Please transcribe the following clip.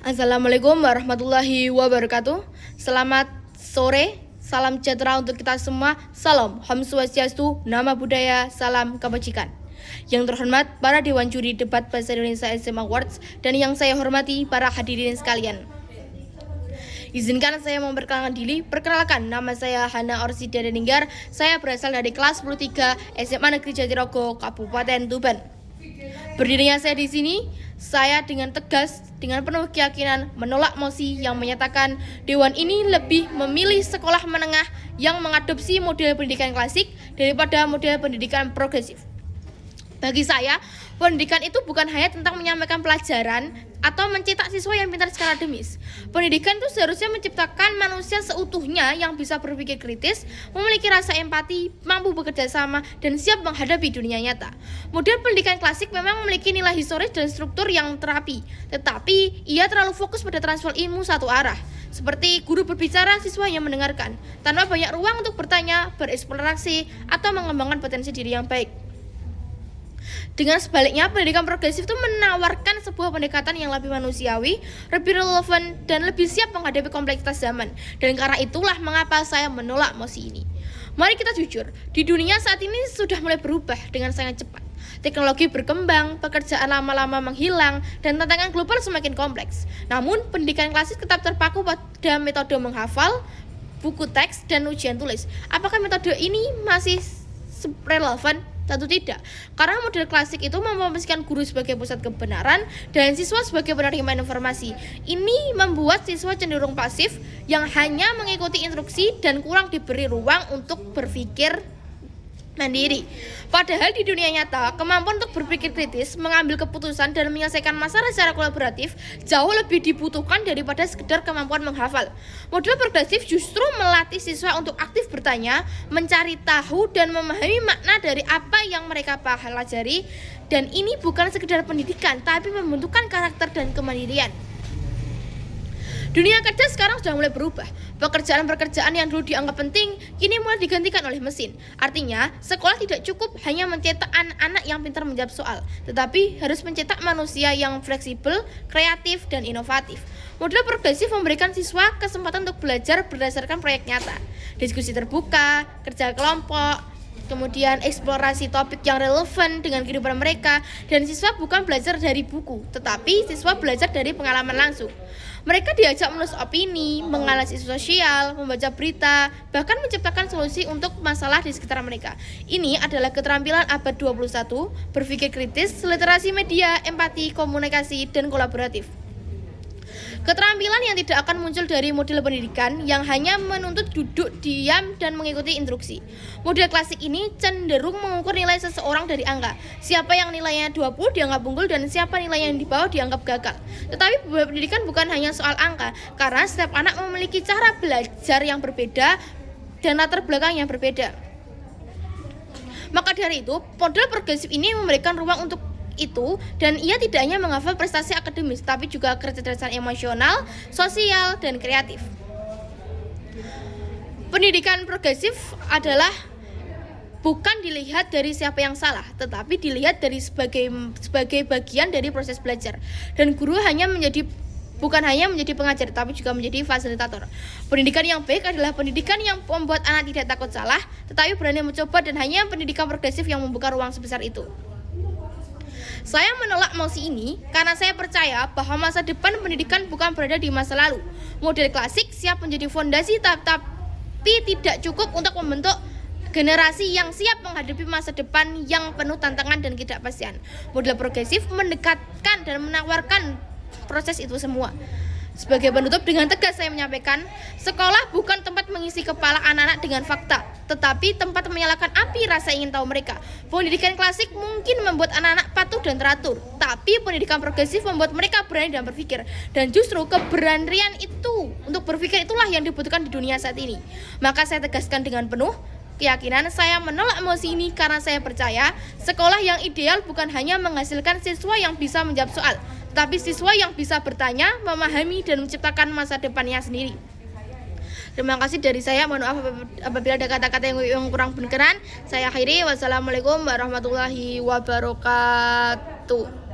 Assalamualaikum warahmatullahi wabarakatuh. Selamat sore, salam sejahtera untuk kita semua. Salam, Om Swastiastu, Nama Budaya, Salam Kebajikan. Yang terhormat para Dewan Juri Debat Bahasa Indonesia SM Awards dan yang saya hormati para hadirin sekalian. Izinkan saya memperkenalkan diri. Perkenalkan, nama saya Hana Orsida Deninggar. Saya berasal dari kelas 10-3 SMA Negeri Jatirogo, Kabupaten Tuban. Berdirinya saya di sini, saya dengan tegas, dengan penuh keyakinan menolak mosi yang menyatakan Dewan ini lebih memilih sekolah menengah yang mengadopsi model pendidikan klasik daripada model pendidikan progresif. Bagi saya, pendidikan itu bukan hanya tentang menyampaikan pelajaran atau mencetak siswa yang pintar secara akademis. Pendidikan itu seharusnya menciptakan manusia seutuhnya yang bisa berpikir kritis, memiliki rasa empati, mampu bekerja sama, dan siap menghadapi dunia nyata. Model pendidikan klasik memang memiliki nilai historis dan struktur yang terapi, tetapi ia terlalu fokus pada transfer ilmu satu arah. Seperti guru berbicara, siswa yang mendengarkan, tanpa banyak ruang untuk bertanya, bereksplorasi, atau mengembangkan potensi diri yang baik. Dengan sebaliknya, pendidikan progresif itu menawarkan sebuah pendekatan yang lebih manusiawi, lebih relevan, dan lebih siap menghadapi kompleksitas zaman. Dan karena itulah mengapa saya menolak mosi ini. Mari kita jujur, di dunia saat ini sudah mulai berubah dengan sangat cepat. Teknologi berkembang, pekerjaan lama-lama menghilang, dan tantangan global semakin kompleks. Namun, pendidikan klasik tetap terpaku pada metode menghafal, buku teks, dan ujian tulis. Apakah metode ini masih relevan? Tentu tidak, karena model klasik itu memposisikan guru sebagai pusat kebenaran dan siswa sebagai penerima informasi. Ini membuat siswa cenderung pasif yang hanya mengikuti instruksi dan kurang diberi ruang untuk berpikir mandiri. Padahal di dunia nyata, kemampuan untuk berpikir kritis, mengambil keputusan, dan menyelesaikan masalah secara kolaboratif jauh lebih dibutuhkan daripada sekedar kemampuan menghafal. Model progresif justru melatih siswa untuk aktif bertanya, mencari tahu, dan memahami makna dari apa yang mereka pelajari. Dan ini bukan sekedar pendidikan, tapi membentukkan karakter dan kemandirian. Dunia kerja sekarang sudah mulai berubah. Pekerjaan-pekerjaan yang dulu dianggap penting, kini mulai digantikan oleh mesin. Artinya, sekolah tidak cukup hanya mencetak anak-anak yang pintar menjawab soal, tetapi harus mencetak manusia yang fleksibel, kreatif, dan inovatif. Model progresif memberikan siswa kesempatan untuk belajar berdasarkan proyek nyata, diskusi terbuka, kerja kelompok, kemudian eksplorasi topik yang relevan dengan kehidupan mereka, dan siswa bukan belajar dari buku, tetapi siswa belajar dari pengalaman langsung. Mereka diajak menulis opini, menganalisis sosial, membaca berita, bahkan menciptakan solusi untuk masalah di sekitar mereka. Ini adalah keterampilan abad 21, berpikir kritis, literasi media, empati, komunikasi, dan kolaboratif. Keterampilan yang tidak akan muncul dari model pendidikan yang hanya menuntut duduk diam dan mengikuti instruksi. Model klasik ini cenderung mengukur nilai seseorang dari angka. Siapa yang nilainya 20 dianggap unggul dan siapa nilai yang di bawah dianggap gagal. Tetapi pendidikan bukan hanya soal angka, karena setiap anak memiliki cara belajar yang berbeda dan latar belakang yang berbeda. Maka dari itu, model progresif ini memberikan ruang untuk itu, dan ia tidak hanya menghafal prestasi akademis tapi juga kecerdasan emosional, sosial, dan kreatif. Pendidikan progresif adalah bukan dilihat dari siapa yang salah, tetapi dilihat dari sebagai bagian dari proses belajar, dan guru bukan hanya menjadi pengajar tapi juga menjadi fasilitator. Pendidikan yang baik adalah pendidikan yang membuat anak tidak takut salah tetapi berani mencoba, dan hanya pendidikan progresif yang membuka ruang sebesar itu. Saya menolak mosi ini karena saya percaya bahwa masa depan pendidikan bukan berada di masa lalu. Model klasik siap menjadi fondasi tapi tidak cukup untuk membentuk generasi yang siap menghadapi masa depan yang penuh tantangan dan ketidakpastian. Model progresif mendekatkan dan menawarkan proses itu semua. Sebagai penutup, dengan tegas saya menyampaikan, sekolah bukan tempat mengisi kepala anak-anak dengan fakta, tetapi tempat menyalakan api rasa ingin tahu mereka. Pendidikan klasik mungkin membuat anak-anak patuh dan teratur, tapi pendidikan progresif membuat mereka berani dan berpikir. Dan justru keberanian itu untuk berpikir itulah yang dibutuhkan di dunia saat ini. Maka saya tegaskan dengan penuh keyakinan, saya menolak mosi ini karena saya percaya sekolah yang ideal bukan hanya menghasilkan siswa yang bisa menjawab soal, tapi siswa yang bisa bertanya, memahami, dan menciptakan masa depannya sendiri. Terima kasih dari saya. Mohon maaf apabila ada kata-kata yang kurang berkenan. Saya akhiri. Wassalamualaikum warahmatullahi wabarakatuh.